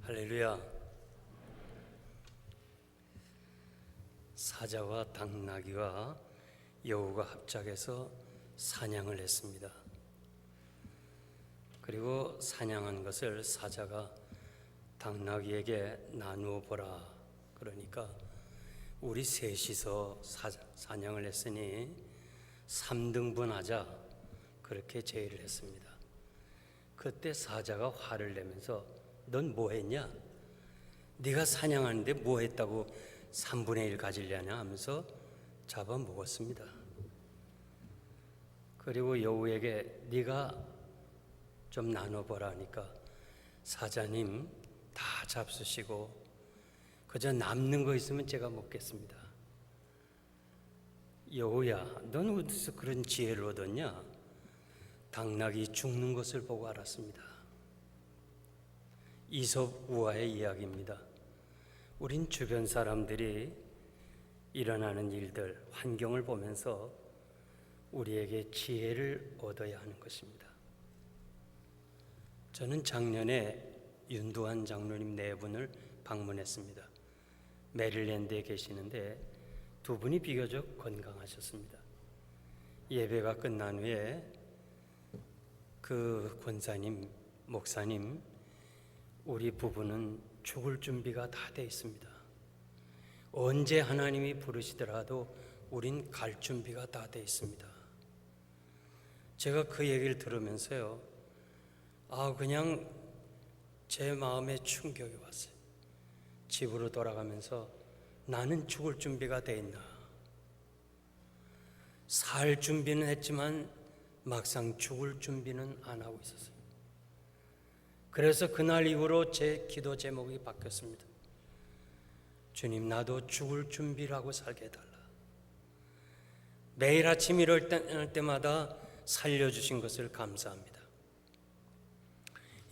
할렐루야. 사자와 당나귀와 여우가 합작해서 사냥을 했습니다. 그리고 사냥한 것을 사자가 당나귀에게 나누어 보라. 그러니까 우리 셋이서 사냥을 했으니 3등분 하자. 그렇게 제의를 했습니다. 그때 사자가 화를 내면서 넌 뭐 했냐? 네가 사냥하는데 뭐 했다고 3분의 1 가지려냐 하면서 잡아먹었습니다. 그리고 여우에게 네가 좀 나눠보라 하니까 사자님 다 잡수시고 그저 남는 거 있으면 제가 먹겠습니다. 여우야, 넌 어디서 그런 지혜를 얻었냐? 당나귀 죽는 것을 보고 알았습니다. 이솝 우화의 이야기입니다. 우린 주변 사람들이 일어나는 일들, 환경을 보면서 우리에게 지혜를 얻어야 하는 것입니다. 저는 작년에 윤두환 장로님 4분을 방문했습니다. 메릴랜드에 계시는데 2분이 비교적 건강하셨습니다. 예배가 끝난 후에 그 권사님, 목사님, 우리 부부는 죽을 준비가 다 돼 있습니다. 언제 하나님이 부르시더라도 우린 갈 준비가 다 돼 있습니다. 제가 그 얘기를 들으면서요, 그냥 제 마음에 충격이 왔어요. 집으로 돌아가면서 나는 죽을 준비가 돼 있나? 살 준비는 했지만 막상 죽을 준비는 안 하고 있었어요. 그래서 그날 이후로 제 기도 제목이 바뀌었습니다. 주님, 나도 죽을 준비를 하고 살게 해달라. 매일 아침 일어날 때마다 살려주신 것을 감사합니다.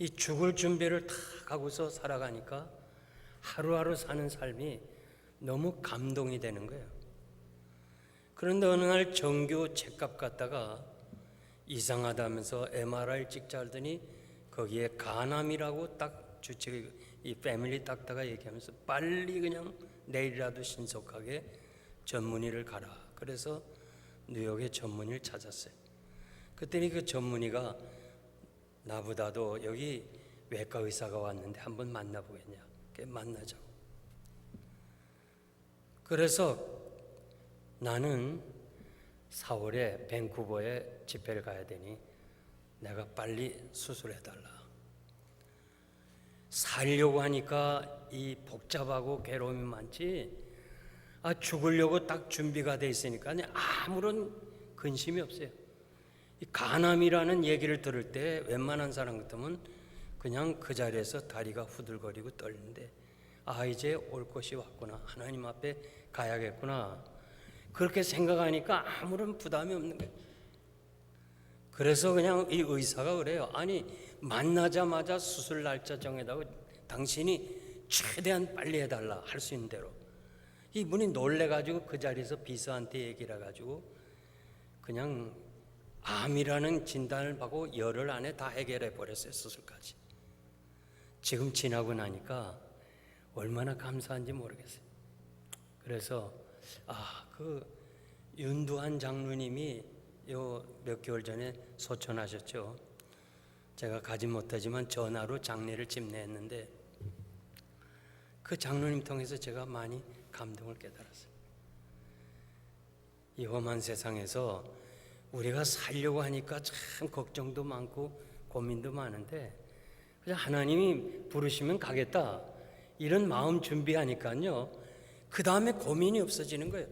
이 죽을 준비를 다 하고서 살아가니까 하루하루 사는 삶이 너무 감동이 되는 거예요. 그런데 어느 날 정규 책값 갔다가 이상하다면서 MRI 찍자 하더니 거기에 간암이라고 딱 주책, 이 패밀리 닥터가 얘기하면서 빨리 그냥 내일이라도 신속하게 전문의를 가라. 그래서 뉴욕에 전문의를 찾았어요. 그랬더니 그 전문의가 나보다도 여기 외과 의사가 왔는데 한번 만나보겠냐. 만나자고. 그래서 나는 4월에 밴쿠버에 집회를 가야 되니 내가 빨리 수술해달라. 살려고 하니까 이 복잡하고 괴로움이 많지, 죽으려고 딱 준비가 돼 있으니까 아무런 근심이 없어요. 이 간암이라는 얘기를 들을 때 웬만한 사람 같으면 그냥 그 자리에서 다리가 후들거리고 떨리는데 이제 올 것이 왔구나. 하나님 앞에 가야겠구나. 그렇게 생각하니까 아무런 부담이 없는 거예요. 그래서 그냥 이 의사가 그래요. 만나자마자 수술 날짜 정해다고 당신이 최대한 빨리 해달라. 할 수 있는 대로. 이분이 놀래가지고 그 자리에서 비서한테 얘기를 해가지고 그냥 암이라는 진단을 받고 열흘 안에 다 해결해 버렸어요. 수술까지. 지금 지나고 나니까 얼마나 감사한지 모르겠어요. 그래서 그 윤두한 장로님이 몇 개월 전에 소천하셨죠. 제가 가지 못하지만 전화로 장례를 집례했는데 그 장로님 통해서 제가 많이 감동을 깨달았어요. 이 험한 세상에서 우리가 살려고 하니까 참 걱정도 많고 고민도 많은데 그냥 하나님이 부르시면 가겠다 이런 마음 준비하니까요, 그 다음에 고민이 없어지는 거예요.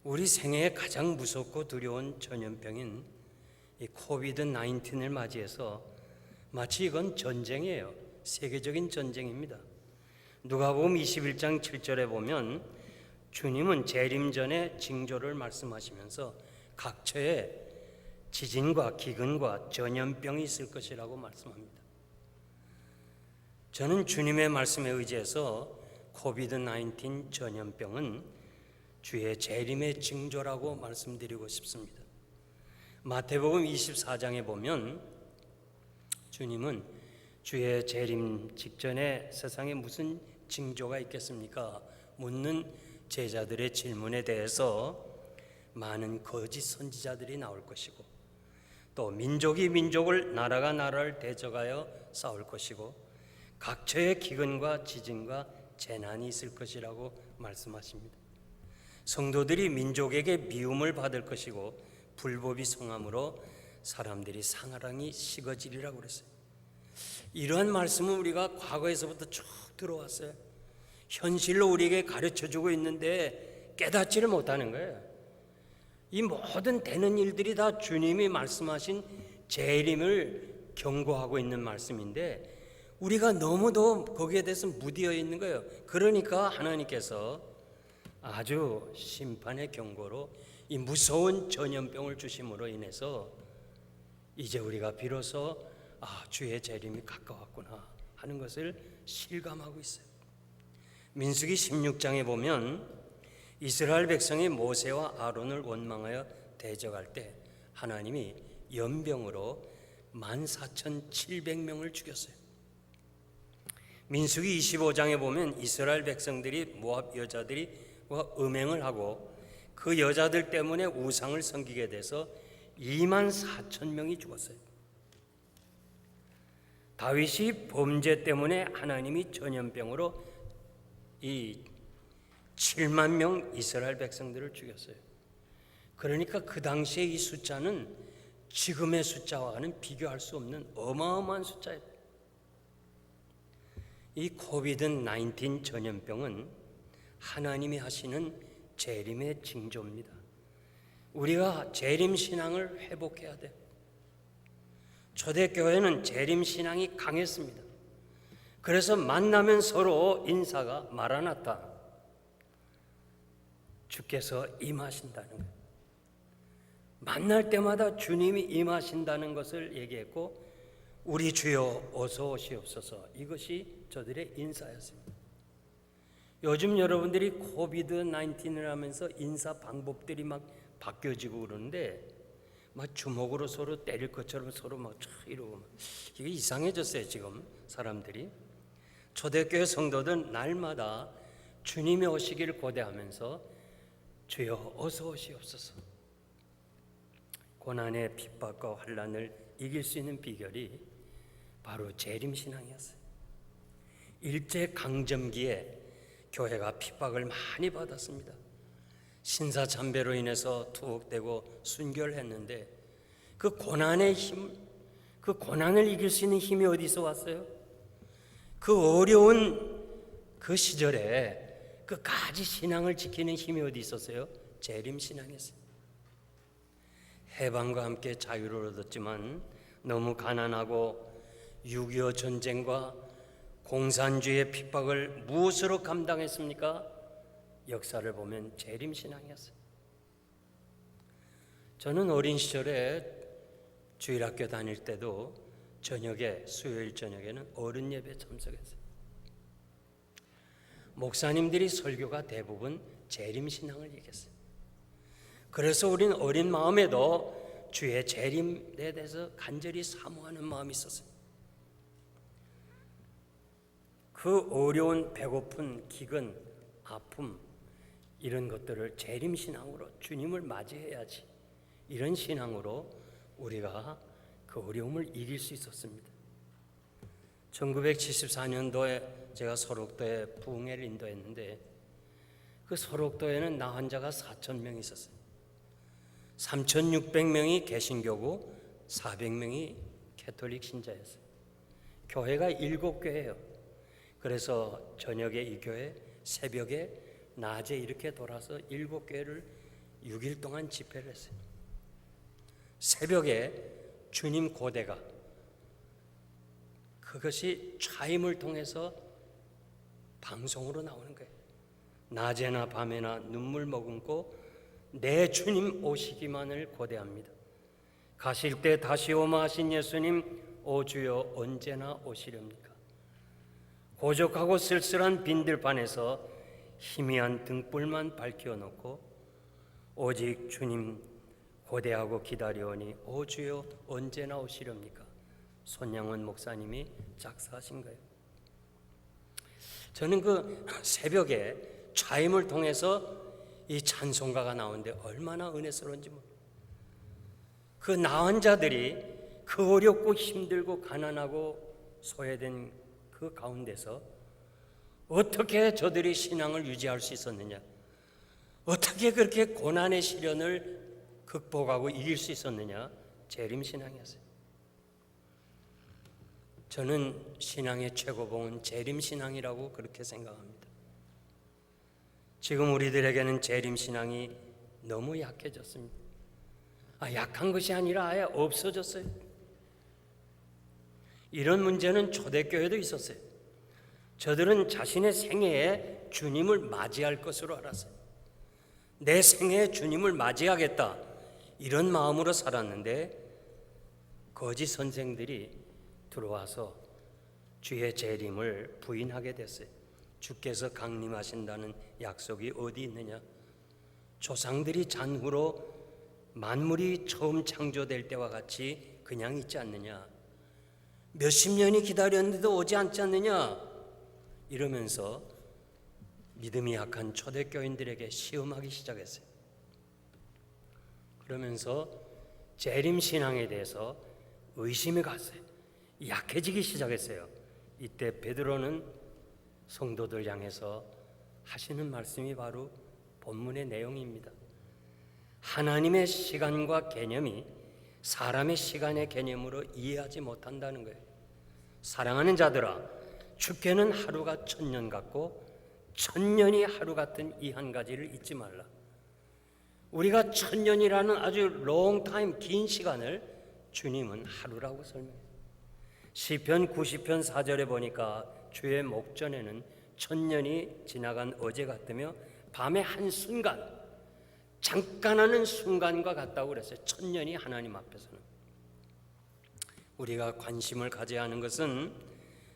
우리 생애에 가장 무섭고 두려운 전염병인 이 코비드-19을 맞이해서 마치 이건 전쟁이에요. 세계적인 전쟁입니다. 누가복음 21장 7절에 보면 주님은 재림 전에 징조를 말씀하시면서 각처에 지진과 기근과 전염병이 있을 것이라고 말씀합니다. 저는 주님의 말씀에 의지해서 코비드-19 전염병은 주의 재림의 징조라고 말씀드리고 싶습니다. 마태복음 24장에 보면 주님은 주의 재림 직전에 세상에 무슨 징조가 있겠습니까? 묻는 제자들의 질문에 대해서 많은 거짓 선지자들이 나올 것이고, 또 민족이 민족을, 나라가 나라를 대적하여 싸울 것이고, 각처의 기근과 지진과 재난이 있을 것이라고 말씀하십니다. 성도들이 민족에게 미움을 받을 것이고, 불법이 성함으로 사람들이 상하랑이 식어지리라고 그랬어요. 이러한 말씀은 우리가 과거에서부터 쭉 들어왔어요. 현실로 우리에게 가르쳐주고 있는데 깨닫지를 못하는 거예요. 이 모든 되는 일들이 다 주님이 말씀하신 재림을 경고하고 있는 말씀인데 우리가 너무도 거기에 대해서 무디어 있는 거예요. 그러니까 하나님께서 아주 심판의 경고로 이 무서운 전염병을 주심으로 인해서 이제 우리가 비로소 주의 재림이 가까웠구나 하는 것을 실감하고 있어요. 민수기 16장에 보면 이스라엘 백성이 모세와 아론을 원망하여 대적할 때 하나님이 연병으로 14,700명을 죽였어요. 민수기 25장에 보면 이스라엘 백성들이 모압 여자들과 음행을 하고 그 여자들 때문에 우상을 섬기게 돼서 24,000명이 죽었어요. 다윗이 범죄 때문에 하나님이 전염병으로 이 7만 명 이스라엘 백성들을 죽였어요. 그러니까 그 당시에 이 숫자는 지금의 숫자와는 비교할 수 없는 어마어마한 숫자예요. 이 코비드-19 전염병은 하나님이 하시는 재림의 징조입니다. 우리가 재림 신앙을 회복해야 돼요. 초대교회는 재림 신앙이 강했습니다. 그래서 만나면 서로 인사가 마라나타, 주께서 임하신다는 거예요. 만날 때마다 주님이 임하신다는 것을 얘기했고 우리 주여 어서 오시옵소서, 이것이 저들의 인사였습니다. 요즘 여러분들이 코비드-19을 하면서 인사 방법들이 막 바뀌어지고 그러는데 막 주먹으로 서로 때릴 것처럼 서로 막 이러고 이게 이상해졌어요. 지금 사람들이. 초대교회 성도들 날마다 주님이 오시기를 고대하면서 주여 어서 오시옵소서. 고난의 핍박과 환난을 이길 수 있는 비결이 바로 재림신앙이었어요. 일제강점기에 교회가 핍박을 많이 받았습니다. 신사참배로 인해서 투옥되고 순교를 했는데 그 고난의 힘, 그 고난을 이길 수 있는 힘이 어디서 왔어요? 그 어려운 그 시절에 끝까지 신앙을 지키는 힘이 어디 있었어요? 재림신앙이었어요. 해방과 함께 자유를 얻었지만 너무 가난하고 6.25 전쟁과 공산주의의 핍박을 무엇으로 감당했습니까? 역사를 보면 재림신앙이었어요. 저는 어린 시절에 주일학교 다닐 때도 저녁에, 수요일 저녁에는 어른 예배 참석했어요. 목사님들이 설교가 대부분 재림신앙을 얘기했어요. 그래서 우리는 어린 마음에도 주의 재림에 대해서 간절히 사모하는 마음이 있었어요. 그 어려운 배고픈, 기근, 아픔 이런 것들을 재림신앙으로 주님을 맞이해야지, 이런 신앙으로 우리가 그 어려움을 이길 수 있었습니다. 1974년도에 제가 소록도에 부흥회를 인도했는데 그 소록도에는 나 환자가 4,000명 있었어요. 3,600명이 개신교고 400명이 캐톨릭 신자였어요. 교회가 7교회예요. 그래서 저녁에 이 교회, 새벽에, 낮에 이렇게 돌아서 7교회를 6일 동안 집회를 했어요. 새벽에 주님 고대가, 그것이 차임을 통해서 방송으로 나오는 거예요. 낮에나 밤에나 눈물 머금고 내 주님 오시기만을 고대합니다. 가실 때 다시 오마 하신 예수님, 오 주여 언제나 오시렵니까? 고적하고 쓸쓸한 빈들판에서 희미한 등불만 밝혀놓고 오직 주님 고대하고 기다려오니 오 주여 언제나 오시렵니까? 손양원 목사님이 작사하신 거예요. 저는 그 새벽에 차임을 통해서 이 찬송가가 나오는데 얼마나 은혜스러운지 그 나은 자들이 그 어렵고 힘들고 가난하고 소외된 그 가운데서 어떻게 저들이 신앙을 유지할 수 있었느냐, 어떻게 그렇게 고난의 시련을 극복하고 이길 수 있었느냐, 재림신앙이었어요. 저는 신앙의 최고봉은 재림신앙이라고 그렇게 생각합니다. 지금 우리들에게는 재림신앙이 너무 약해졌습니다. 약한 것이 아니라 아예 없어졌어요. 이런 문제는 초대교회도 있었어요. 저들은 자신의 생애에 주님을 맞이할 것으로 알았어요. 내 생애에 주님을 맞이하겠다, 이런 마음으로 살았는데 거짓 선생들이 들어와서 주의 재림을 부인하게 됐어요. 주께서 강림하신다는 약속이 어디 있느냐? 조상들이 잔후로 만물이 처음 창조될 때와 같이 그냥 있지 않느냐? 몇십 년이 기다렸는데도 오지 않지 않느냐? 이러면서 믿음이 약한 초대교인들에게 시험하기 시작했어요. 그러면서 재림신앙에 대해서 의심이 갔어요. 약해지기 시작했어요. 이때 베드로는 성도들 향해서 하시는 말씀이 바로 본문의 내용입니다. 하나님의 시간과 개념이 사람의 시간의 개념으로 이해하지 못한다는 거예요. 사랑하는 자들아, 주께는 하루가 1000년 같고 1000년이 하루 같은 이 한 가지를 잊지 말라. 우리가 1000년이라는 아주 롱타임, 긴 시간을 주님은 하루라고 설명해요. 시편 90편 4절에 보니까 주의 목전에는 1000년이 지나간 어제 같으며 밤의 한순간, 잠깐 하는 순간과 같다고 그랬어요. 1000년이 하나님 앞에서는. 우리가 관심을 가져야 하는 것은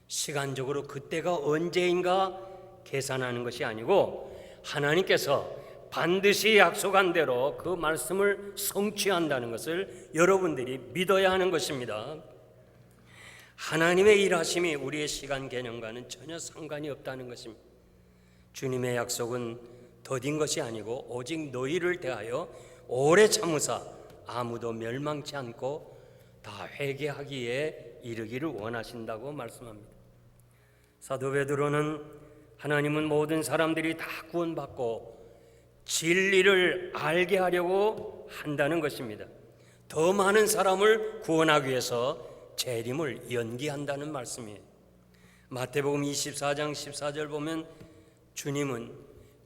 시간적으로 그때가 언제인가 계산하는 것이 아니고 하나님께서 반드시 약속한 대로 그 말씀을 성취한다는 것을 여러분들이 믿어야 하는 것입니다. 하나님의 일하심이 우리의 시간 개념과는 전혀 상관이 없다는 것입니다. 주님의 약속은 더딘 것이 아니고 오직 너희를 대하여 오래 참으사 아무도 멸망치 않고 다 회개하기에 이르기를 원하신다고 말씀합니다. 사도 베드로는 하나님은 모든 사람들이 다 구원받고 진리를 알게 하려고 한다는 것입니다. 더 많은 사람을 구원하기 위해서 재림을 연기한다는 말씀이에요. 마태복음 24장 14절 보면 주님은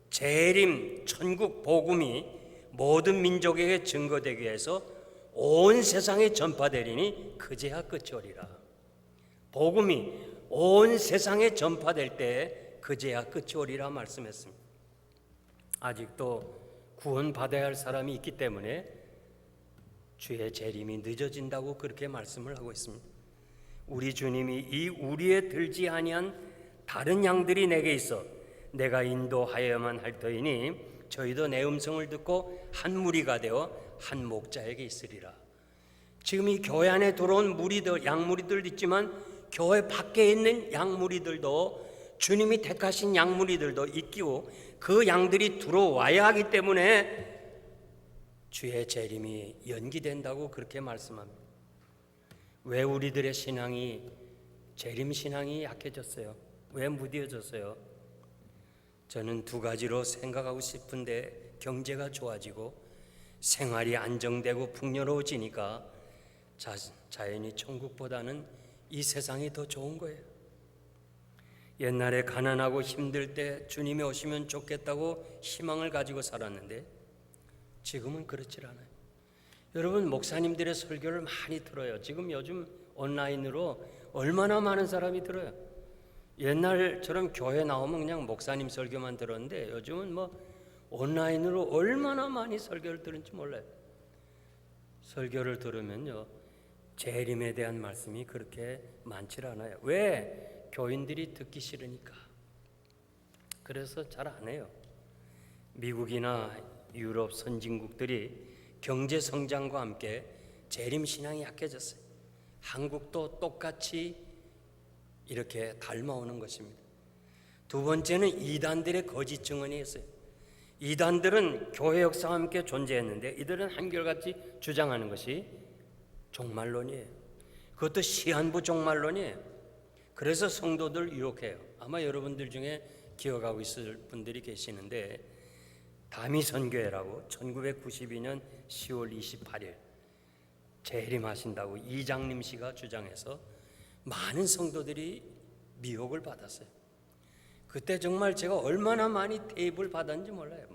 재림, 천국 복음이 모든 민족에게 증거되기 위해서 온 세상에 전파되리니 그제야 끝이 오리라. 복음이 온 세상에 전파될 때 그제야 끝이 오리라 말씀했습니다. 아직도 구원받아야 할 사람이 있기 때문에 주의 재림이 늦어진다고 그렇게 말씀을 하고 있습니다. 우리 주님이 이 우리에 들지 아니한 다른 양들이 내게 있어 내가 인도하여야만 할 터이니 저희도 내 음성을 듣고 한 무리가 되어 한 목자에게 있으리라. 지금 이 교회 안에 들어온 무리들, 양무리들도 있지만 교회 밖에 있는 양무리들도 주님이 택하신 양무리들도 있고 그 양들이 들어와야 하기 때문에 주의 재림이 연기된다고 그렇게 말씀합니다. 왜 우리들의 신앙이 재림 신앙이 약해졌어요? 왜 무뎌졌어요? 저는 두 가지로 생각하고 싶은데 경제가 좋아지고 생활이 안정되고 풍요로워지니까 자연히 천국보다는 이 세상이 더 좋은 거예요. 옛날에 가난하고 힘들 때 주님이 오시면 좋겠다고 희망을 가지고 살았는데 지금은 그렇지 않아요. 여러분 목사님들의 설교를 많이 들어요. 지금 요즘 온라인으로 얼마나 많은 사람이 들어요. 옛날처럼 교회 나오면 그냥 목사님 설교만 들었는데 요즘은 뭐 온라인으로 얼마나 많이 설교를 들은지 몰라요. 설교를 들으면요 재림에 대한 말씀이 그렇게 많지 않아요. 왜? 교인들이 듣기 싫으니까. 그래서 잘 안 해요. 미국이나 유럽 선진국들이 경제 성장과 함께 재림 신앙이 약해졌어요. 한국도 똑같이 이렇게 닮아오는 것입니다. 두 번째는 이단들의 거짓 증언이 있어요. 이단들은 교회 역사와 함께 존재했는데 이들은 한결같이 주장하는 것이 종말론이에요. 그것도 시한부 종말론이에요. 그래서 성도들 유혹해요. 아마 여러분들 중에 기억하고 있을 분들이 계시는데 다미선교회라고 1992년 10월 28일 재림하신다고 이장림 씨가 주장해서 많은 성도들이 미혹을 받았어요. 그때 정말 제가 얼마나 많이 테이프를 받았는지 몰라요.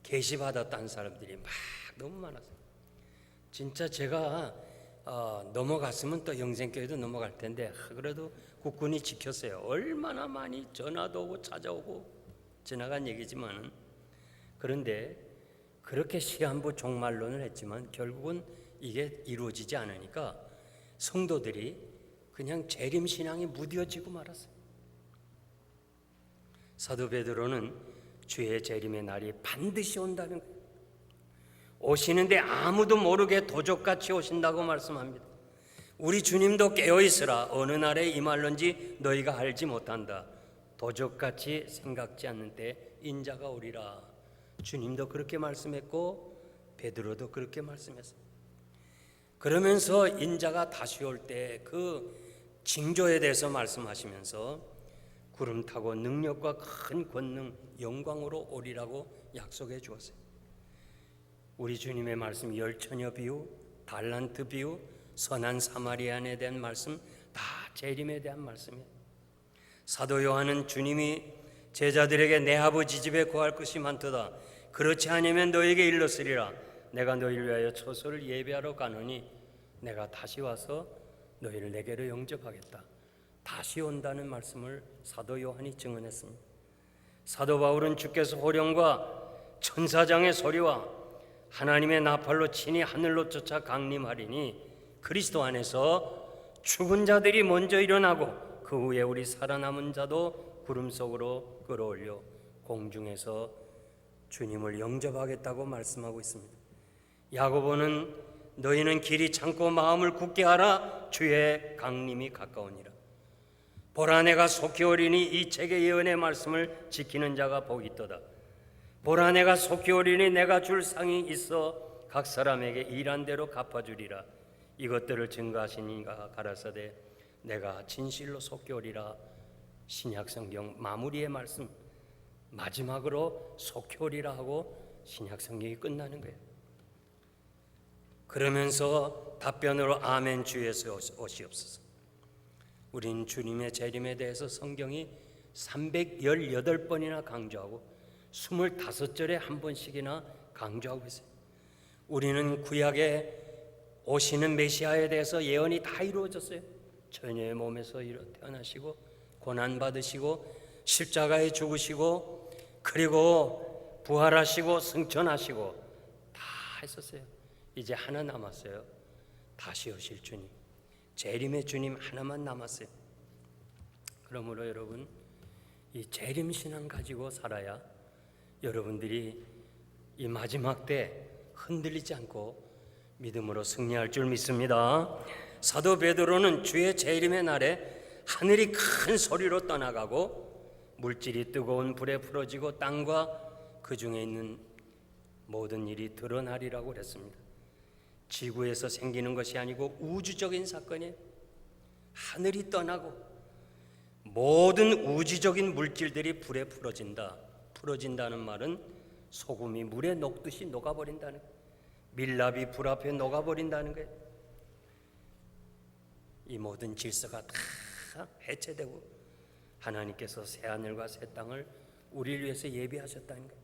게시 받았다는 사람들이 막 너무 많았어요. 진짜 제가 넘어갔으면 또 영생교회도 넘어갈 텐데 그래도 국군이 지켰어요. 얼마나 많이 전화도 오고 찾아오고 지나간 얘기지만, 그런데 그렇게 시한부 종말론을 했지만 결국은 이게 이루어지지 않으니까 성도들이 그냥 재림신앙이 무뎌지고 말았어요. 사도 베드로는 주의 재림의 날이 반드시 온다는 거예요. 오시는데 아무도 모르게 도적같이 오신다고 말씀합니다. 우리 주님도 깨어있으라. 어느 날에 임할런지 너희가 알지 못한다. 도적같이 생각지 않는 때 인자가 오리라. 주님도 그렇게 말씀했고 베드로도 그렇게 말씀했어요. 그러면서 인자가 다시 올 때 그 징조에 대해서 말씀하시면서 구름 타고 능력과 큰 권능 영광으로 오리라고 약속해 주었어요. 우리 주님의 말씀, 열처녀 비유, 달란트 비유, 선한 사마리안에 대한 말씀, 다 재림에 대한 말씀이에요. 사도 요한은 주님이 제자들에게 내 아버지 집에 거할 것이 많도다. 그렇지 않으면 너에게 일렀으리라. 내가 너희를 위하여 처소를 예배하러 가노니 내가 다시 와서 너희를 내게로 영접하겠다. 다시 온다는 말씀을 사도 요한이 증언했습니다. 사도 바울은 주께서 호령과 천사장의 소리와 하나님의 나팔로 친히 하늘로 쫓아 강림하리니 그리스도 안에서 죽은 자들이 먼저 일어나고 그 후에 우리 살아남은 자도 구름 속으로 끌어올려 공중에서 주님을 영접하겠다고 말씀하고 있습니다. 야고보는 너희는 길이 참고 마음을 굳게 하라. 주의 강림이 가까우니라. 보라 내가 속히 오리니 이 책의 예언의 말씀을 지키는 자가 복이 있도다. 보라 내가 속히 오리니 내가 줄 상이 있어 각 사람에게 일한 대로 갚아주리라. 이것들을 증거하시니가 가라사대 내가 진실로 속히 오리라. 신약성경 마무리의 말씀, 마지막으로 속히 오리라 하고 신약성경이 끝나는 거예요. 그러면서 답변으로 아멘 주에서 오시옵소서. 우린 주님의 재림에 대해서 성경이 318번이나 강조하고 25절에 한 번씩이나 강조하고 있어요. 우리는 구약에 오시는 메시아에 대해서 예언이 다 이루어졌어요. 처녀의 몸에서 태어나시고 고난받으시고 십자가에 죽으시고 그리고 부활하시고 승천하시고 다 했었어요. 이제 하나 남았어요. 다시 오실 주님, 재림의 주님 하나만 남았어요. 그러므로 여러분, 이 재림신앙 가지고 살아야 여러분들이 이 마지막 때 흔들리지 않고 믿음으로 승리할 줄 믿습니다. 사도 베드로는 주의 재림의 날에 하늘이 큰 소리로 떠나가고 물질이 뜨거운 불에 풀어지고 땅과 그 중에 있는 모든 일이 드러나리라고 그랬습니다. 지구에서 생기는 것이 아니고 우주적인 사건이에요. 하늘이 떠나고 모든 우주적인 물질들이 불에 풀어진다. 풀어진다는 말은 소금이 물에 녹듯이 녹아버린다는 거예요. 밀랍이 불 앞에 녹아버린다는 거예요. 이 모든 질서가 다 해체되고 하나님께서 새하늘과 새 땅을 우리를 위해서 예비하셨다는 거예요.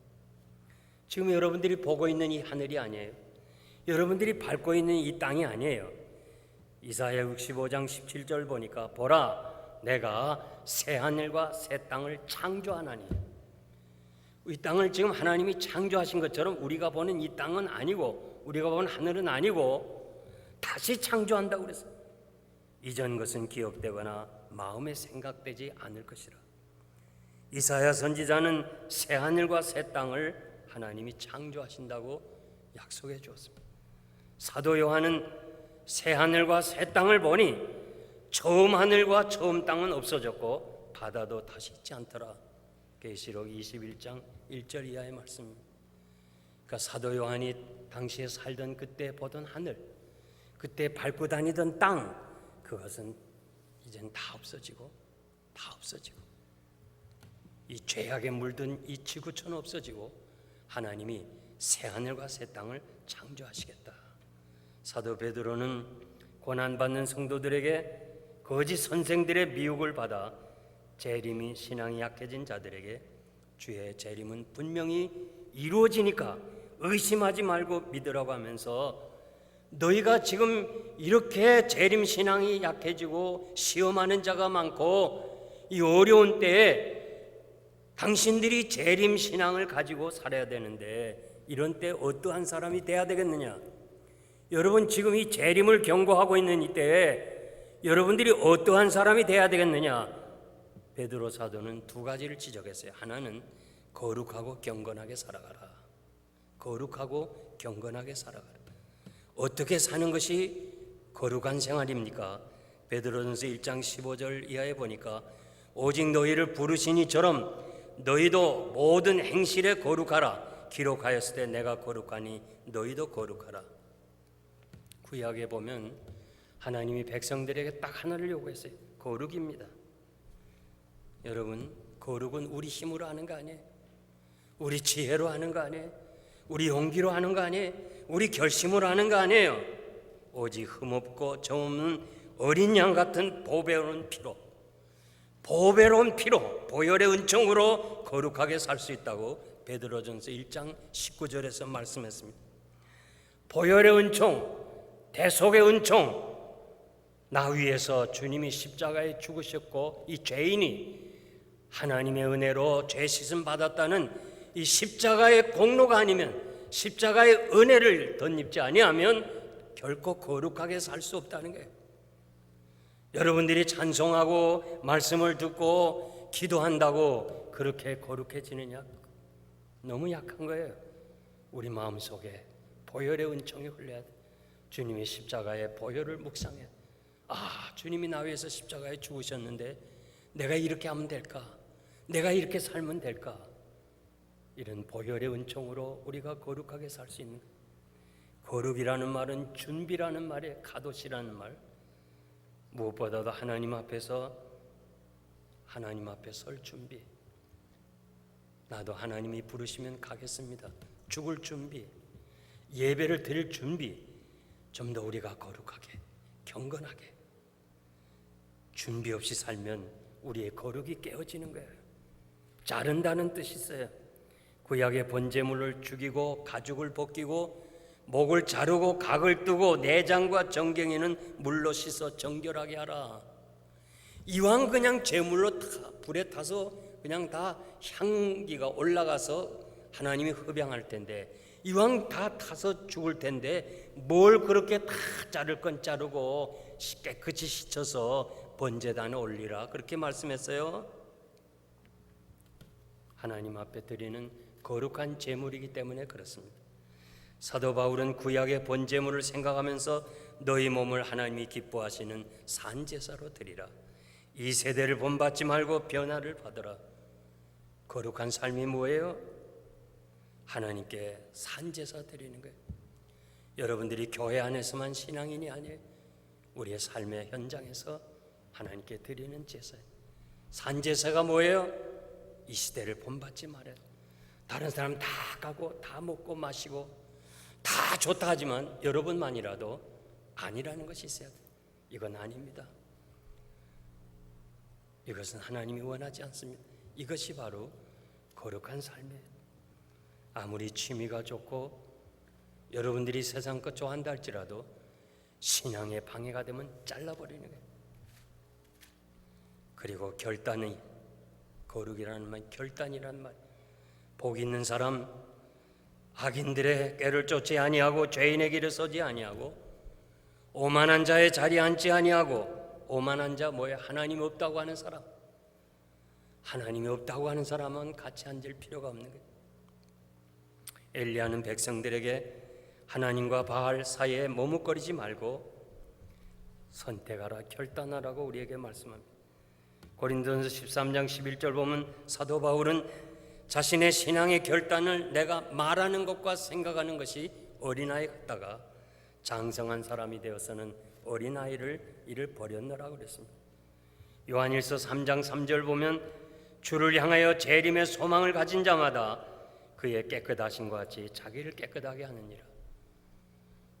지금 여러분들이 보고 있는 이 하늘이 아니에요. 여러분들이 밟고 있는 이 땅이 아니에요. 이사야 65장 17절 보니까 보라 내가 새하늘과 새 땅을 창조하나니, 이 땅을 지금 하나님이 창조하신 것처럼 우리가 보는 이 땅은 아니고 우리가 보는 하늘은 아니고 다시 창조한다고 그랬어요. 이전 것은 기억되거나 마음에 생각되지 않을 것이라. 이사야 선지자는 새하늘과 새 땅을 하나님이 창조하신다고 약속해 주었습니다. 사도 요한은 새 하늘과 새 땅을 보니 처음 하늘과 처음 땅은 없어졌고 바다도 다시 있지 않더라. 계시록 21장 1절 이하의 말씀입니다. 그러니까 사도 요한이 당시에 살던 그때 보던 하늘, 그때 밟고 다니던 땅, 그것은 이젠 다 없어지고 이 죄악에 물든 이 지구촌은 없어지고 하나님이 새 하늘과 새 땅을 창조하시겠다. 사도 베드로는 고난받는 성도들에게 거짓 선생들의 미혹을 받아 재림이 신앙이 약해진 자들에게 주의 재림은 분명히 이루어지니까 의심하지 말고 믿으라고 하면서, 너희가 지금 이렇게 재림 신앙이 약해지고 시험하는 자가 많고 이 어려운 때에 당신들이 재림 신앙을 가지고 살아야 되는데 이런 때 어떠한 사람이 돼야 되겠느냐? 여러분, 지금 이 재림을 경고하고 있는 이때에 여러분들이 어떠한 사람이 돼야 되겠느냐? 베드로 사도는 두 가지를 지적했어요. 하나는 거룩하고 경건하게 살아가라. 거룩하고 경건하게 살아가라. 어떻게 사는 것이 거룩한 생활입니까? 베드로전서 1장 15절 이하에 보니까 오직 너희를 부르신 이처럼 너희도 모든 행실에 거룩하라. 기록하였을 때 내가 거룩하니 너희도 거룩하라. 구약에 보면 하나님이 백성들에게 딱 하나를 요구했어요. 거룩입니다. 여러분, 거룩은 우리 힘으로 하는 거 아니에요. 우리 지혜로 하는 거 아니에요. 우리 용기로 하는 거 아니에요. 우리 결심으로 하는 거 아니에요. 오직 흠없고 정없는 어린 양 같은 보배로운 피로, 보혈의 은총으로 거룩하게 살 수 있다고 베드로전서 1장 19절에서 말씀했습니다. 보혈의 은총, 대속의 은총, 나 위해서 주님이 십자가에 죽으셨고 이 죄인이 하나님의 은혜로 죄 씻음 받았다는 이 십자가의 공로가 아니면, 십자가의 은혜를 덧입지 아니하면 결코 거룩하게 살 수 없다는 거예요. 여러분들이 찬송하고 말씀을 듣고 기도한다고 그렇게 거룩해지느냐? 너무 약한 거예요. 우리 마음속에 보혈의 은총이 흘러야 돼. 주님이 십자가의 보혈을 묵상해. 아, 주님이 나 위해서 십자가에 죽으셨는데 내가 이렇게 하면 될까? 내가 이렇게 살면 될까? 이런 보혈의 은총으로 우리가 거룩하게 살 수 있는 거예요. 거룩이라는 말은 준비라는 말이에요. 가도시라는 말. 무엇보다도 하나님 앞에 설 준비. 나도 하나님이 부르시면 가겠습니다. 죽을 준비, 예배를 드릴 준비. 좀 더 우리가 거룩하게, 경건하게. 준비 없이 살면 우리의 거룩이 깨어지는 거예요. 자른다는 뜻이 있어요. 구약의 번제물을 죽이고 가죽을 벗기고 목을 자르고 각을 뜨고 내장과 정경이는 물로 씻어 정결하게 하라. 이왕 그냥 제물로 불에 타서 그냥 다 향기가 올라가서 하나님이 흡양할 텐데, 이왕 다 타서 죽을 텐데 뭘 그렇게 다 자를 건 자르고 깨끗이 씻어서 번제단에 올리라, 그렇게 말씀했어요. 하나님 앞에 드리는 거룩한 제물이기 때문에 그렇습니다. 사도 바울은 구약의 번제물을 생각하면서 너희 몸을 하나님이 기뻐하시는 산제사로 드리라. 이 세대를 본받지 말고 변화를 받으라. 거룩한 삶이 뭐예요? 하나님께 산제사 드리는 거예요. 여러분들이 교회 안에서만 신앙인이 아니에요. 우리의 삶의 현장에서 하나님께 드리는 제사예요. 산제사가 뭐예요? 이 시대를 본받지 말아요. 다른 사람 다 가고 다 먹고 마시고 다 좋다 하지만 여러분만이라도 아니라는 것이 있어야 돼요. 이건 아닙니다. 이것은 하나님이 원하지 않습니다. 이것이 바로 거룩한 삶이에요. 아무리 취미가 좋고 여러분들이 세상 것 좋아한다 할지라도 신앙의 방해가 되면 잘라버리는 거예요. 그리고 결단이, 거룩이라는 말, 결단이라는 말. 복 있는 사람, 악인들의 꾀를 쫓지 아니하고 죄인의 길을 서지 아니하고 오만한 자의 자리에 앉지 아니하고. 오만한 자 뭐예요? 하나님이 없다고 하는 사람. 하나님이 없다고 하는 사람은 같이 앉을 필요가 없는 거예요. 엘리야는 백성들에게 하나님과 바알 사이에 머뭇거리지 말고 선택하라, 결단하라고 우리에게 말씀합니다. 고린도전서 13장 11절 보면 사도 바울은 자신의 신앙의 결단을 내가 말하는 것과 생각하는 것이 어린아이 같다가 장성한 사람이 되어서는 어린아이를 이를 버렸노라고 그랬습니다. 요한일서 3장 3절 보면 주를 향하여 재림의 소망을 가진 자마다 그의 깨끗하심과 같이 자기를 깨끗하게 하느니라.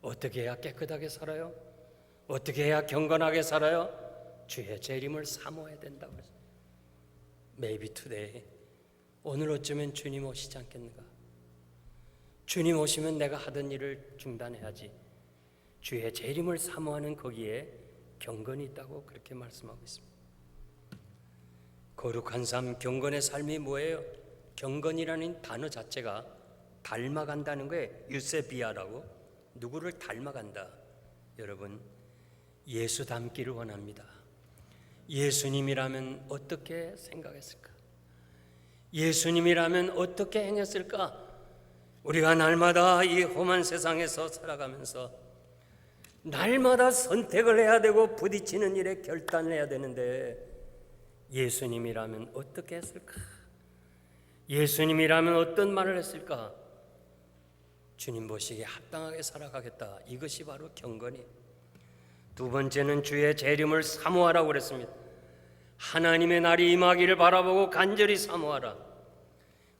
어떻게 해야 깨끗하게 살아요? 어떻게 해야 경건하게 살아요? 주의 재림을 사모해야 된다고 그랬어요. Maybe today, 오늘 어쩌면 주님 오시지 않겠는가? 주님 오시면 내가 하던 일을 중단해야지. 주의 재림을 사모하는 거기에 경건이 있다고 그렇게 말씀하고 있습니다. 거룩한 삶, 경건의 삶이 뭐예요? 경건이라는 단어 자체가 닮아간다는 거예요. 유세비아라고. 누구를 닮아간다. 여러분, 예수 닮기를 원합니다. 예수님이라면 어떻게 생각했을까? 예수님이라면 어떻게 행했을까? 우리가 날마다 이 험한 세상에서 살아가면서 날마다 선택을 해야 되고 부딪히는 일에 결단을 해야 되는데 예수님이라면 어떻게 했을까? 예수님이라면 어떤 말을 했을까? 주님 보시기에 합당하게 살아가겠다. 이것이 바로 경건이에요. 두 번째는 주의 재림을 사모하라고 그랬습니다. 하나님의 날이 임하기를 바라보고 간절히 사모하라.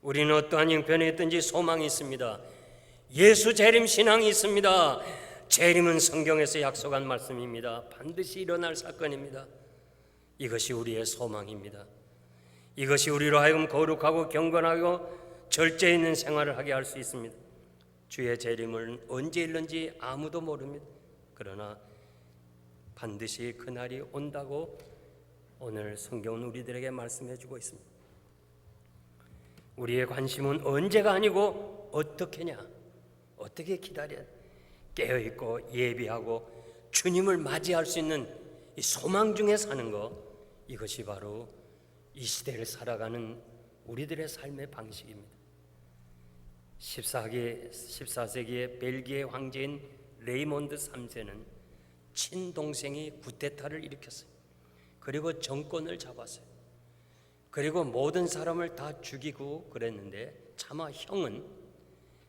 우리는 어떠한 형편에 있든지 소망이 있습니다. 예수 재림 신앙이 있습니다. 재림은 성경에서 약속한 말씀입니다. 반드시 일어날 사건입니다. 이것이 우리의 소망입니다. 이것이 우리로 하여금 거룩하고 경건하고 절제 있는 생활을 하게 할 수 있습니다. 주의 재림은 언제 일는지 아무도 모릅니다. 그러나 반드시 그날이 온다고 오늘 성경은 우리들에게 말씀해 주고 있습니다. 우리의 관심은 언제가 아니고 어떻게냐, 어떻게 기다려야 깨어있고 예비하고 주님을 맞이할 수 있는 이 소망 중에 사는 것, 이것이 바로 이 시대를 살아가는 우리들의 삶의 방식입니다. 14세기의 벨기에 황제인 레이몬드 3세는 친동생이 쿠데타를 일으켰어요. 그리고 정권을 잡았어요. 그리고 모든 사람을 다 죽이고 그랬는데 차마 형은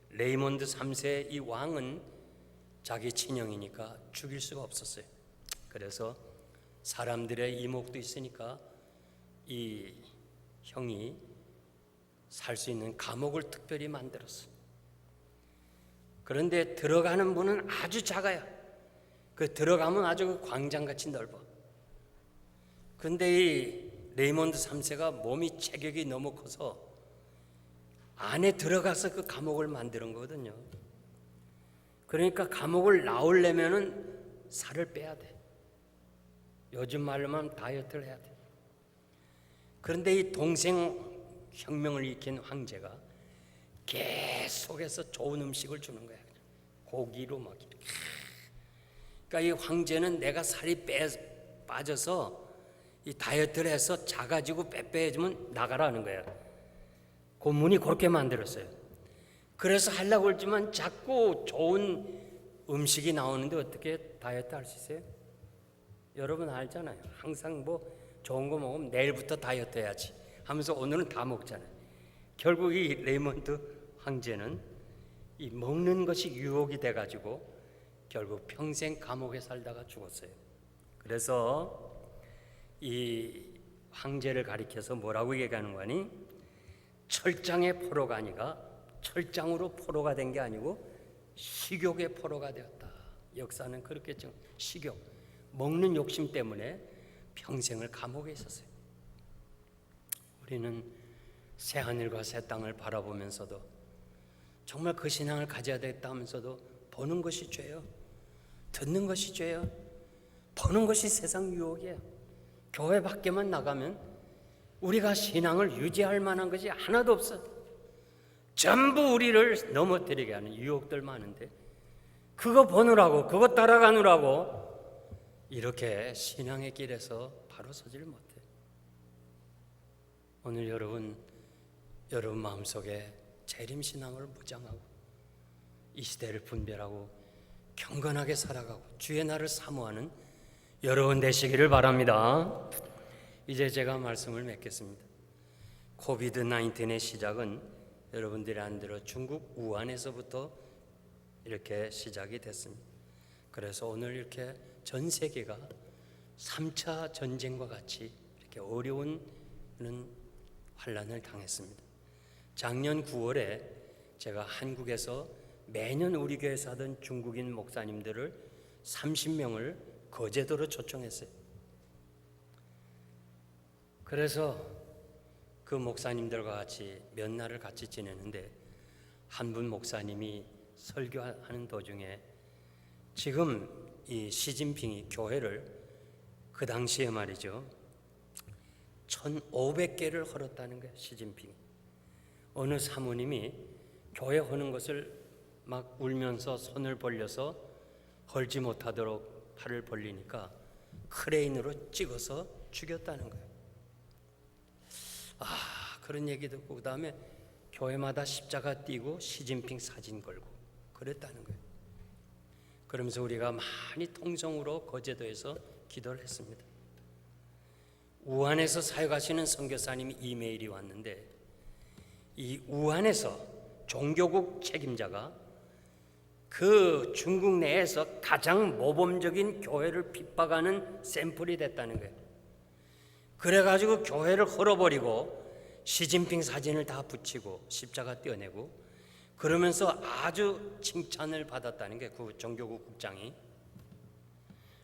레이몬드 3세 이 왕은 자기 친형이니까 죽일 수가 없었어요. 그래서 사람들의 이목도 있으니까 이 형이 살 수 있는 감옥을 특별히 만들었어요. 그런데 들어가는 문은 아주 작아요. 그 들어가면 아주 광장같이 넓어. 그런데 이 레이몬드 3세가 몸이 체격이 너무 커서 안에 들어가서 그 감옥을 만드는 거거든요. 그러니까 감옥을 나오려면은 살을 빼야 돼. 요즘 말로만 다이어트를 해야 돼. 그런데 이 동생 혁명을 일으킨 황제가 계속해서 좋은 음식을 주는 거야. 그냥 고기로 막 이렇게. 그러니까 이 황제는 내가 살이 빠져서 이 다이어트를 해서 작아지고 빼빼해지면 나가라는 거야. 고문이 그렇게 만들었어요. 그래서 하려고 했지만 자꾸 좋은 음식이 나오는데 어떻게 다이어트 할 수 있어요? 여러분 알잖아요. 항상 뭐 좋은 거 먹으면 내일부터 다이어트 해야지 하면서 오늘은 다 먹잖아요. 결국 이 레이몬드 황제는 이 먹는 것이 유혹이 돼가지고 결국 평생 감옥에 살다가 죽었어요. 그래서 이 황제를 가리켜서 뭐라고 얘기하는 거니? 철장의 포로가 아니라 철장으로 포로가 된 게 아니고 식욕의 포로가 되었다. 역사는 그렇게 식욕, 먹는 욕심 때문에 평생을 감옥에 있었어요. 우리는 새 하늘과 새 땅을 바라보면서도 정말 그 신앙을 가져야 되겠다 하면서도 보는 것이 죄요. 듣는 것이 죄요. 보는 것이 세상 유혹이에요. 교회 밖에만 나가면 우리가 신앙을 유지할 만한 것이 하나도 없어. 전부 우리를 넘어뜨리게 하는 유혹들 많은데 그거 보느라고 그거 따라가느라고 이렇게 신앙의 길에서 바로 서지를 못해. 오늘 여러분 마음속에 재림신앙을 무장하고 이 시대를 분별하고 경건하게 살아가고 주의 날을 사모하는 여러분 되시기를 바랍니다. 이제 제가 말씀을 맺겠습니다. 코비드 19의 시작은 여러분들이 안들어 중국 우한에서부터 이렇게 시작이 됐습니다. 그래서 오늘 이렇게 전 세계가 3차 전쟁과 같이 이렇게 어려운 환란을 당했습니다. 작년 9월에 제가 한국에서 매년 우리 교회에서 하던 중국인 목사님들을 30명을 거제도로 초청했어요. 그래서 그 목사님들과 같이 몇 날을 같이 지내는데 한 분 목사님이 설교하는 도중에 지금 이 시진핑이 교회를 그 당시에 말이죠 1,500개를 헐었다는 거예요. 시진핑이. 어느 사모님이 교회 하는 것을 막 울면서 손을 벌려서 헐지 못하도록 팔을 벌리니까 크레인으로 찍어서 죽였다는 거예요. 그런 얘기 듣고 그 다음에 교회마다 십자가 띄고 시진핑 사진 걸고 그랬다는 거예요. 그러면서 우리가 많이 통성으로 거제도에서 기도를 했습니다. 우한에서 사역하시는 선교사님이 이메일이 왔는데 이 우한에서 종교국 책임자가 그 중국 내에서 가장 모범적인 교회를 핍박하는 샘플이 됐다는 거예요. 그래가지고 교회를 헐어버리고 시진핑 사진을 다 붙이고 십자가 떼어내고 그러면서 아주 칭찬을 받았다는 게 그 종교국 국장이.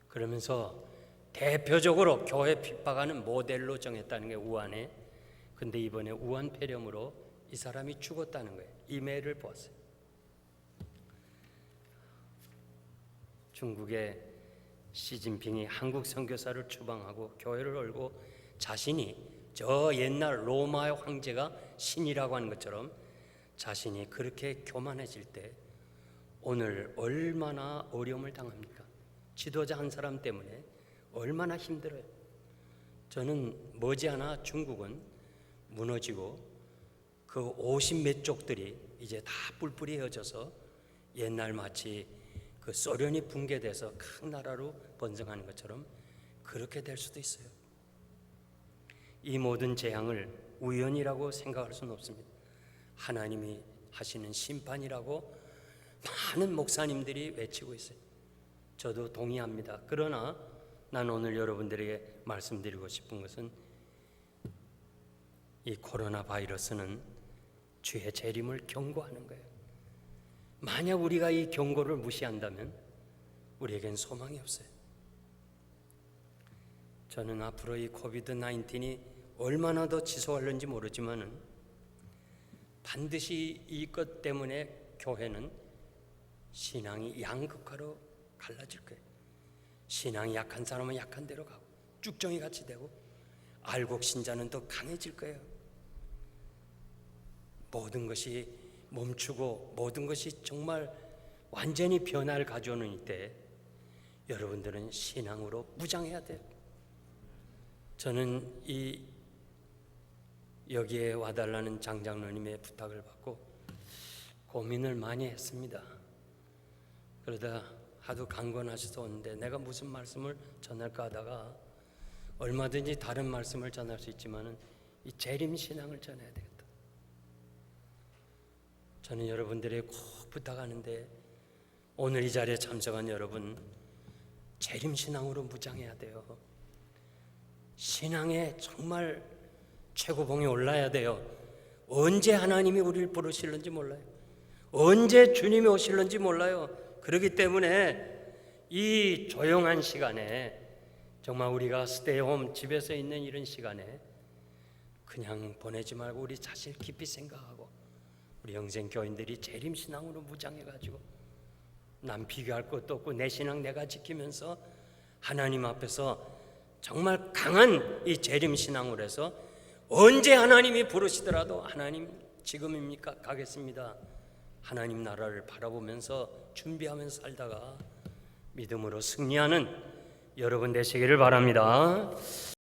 그러면서 대표적으로 교회 핍박하는 모델로 정했다는 게 우한에. 근데 이번에 우한 폐렴으로 이 사람이 죽었다는 거예요. 이메일을 보았어요. 중국의 시진핑이 한국 선교사를 추방하고 교회를 열고 자신이 저 옛날 로마의 황제가 신이라고 하는 것처럼 자신이 그렇게 교만해질 때 오늘 얼마나 어려움을 당합니까? 지도자 한 사람 때문에 얼마나 힘들어요. 저는 머지않아 중국은 무너지고 그 50몇 족들이 이제 다 뿔뿔이 흩어져서 옛날 마치 그 소련이 붕괴돼서 큰 나라로 번성하는 것처럼 그렇게 될 수도 있어요. 이 모든 재앙을 우연이라고 생각할 수는 없습니다. 하나님이 하시는 심판이라고 많은 목사님들이 외치고 있어요. 저도 동의합니다. 그러나 난 오늘 여러분들에게 말씀드리고 싶은 것은 이 코로나 바이러스는 주의 재림을 경고하는 거예요. 만약 우리가 이 경고를 무시한다면 우리에겐 소망이 없어요. 저는 앞으로 이 코비드 19이 얼마나 더 지속할는지 모르지만은 반드시 이것 때문에 교회는 신앙이 양극화로 갈라질 거예요. 신앙이 약한 사람은 약한 대로 가고 쭉정이 같이 되고 알곡 신자는 더 강해질 거예요. 모든 것이 멈추고 모든 것이 정말 완전히 변화를 가져오는 이때 여러분들은 신앙으로 무장해야 돼요. 저는 여기에 와달라는 장장로님의 부탁을 받고 고민을 많이 했습니다. 그러다 하도 강권하셔서 오는데 내가 무슨 말씀을 전할까 하다가 얼마든지 다른 말씀을 전할 수 있지만은 이 재림신앙을 전해야 되겠다. 저는 여러분들에게 꼭 부탁하는데 오늘 이 자리에 참석한 여러분 재림신앙으로 무장해야 돼요. 신앙에 정말 최고봉에 올라야 돼요. 언제 하나님이 우리를 부르실는지 몰라요. 언제 주님이 오실는지 몰라요. 그렇기 때문에 이 조용한 시간에 정말 우리가 스테이홈 집에서 있는 이런 시간에 그냥 보내지 말고 우리 자신을 깊이 생각하고 우리 영생 교인들이 재림신앙으로 무장해가지고 남 비교할 것도 없고 내 신앙 내가 지키면서 하나님 앞에서 정말 강한 이 재림신앙으로 해서 언제 하나님이 부르시더라도 하나님 지금입니까? 가겠습니다. 하나님 나라를 바라보면서 준비하면서 살다가 믿음으로 승리하는 여러분 되시기를 바랍니다.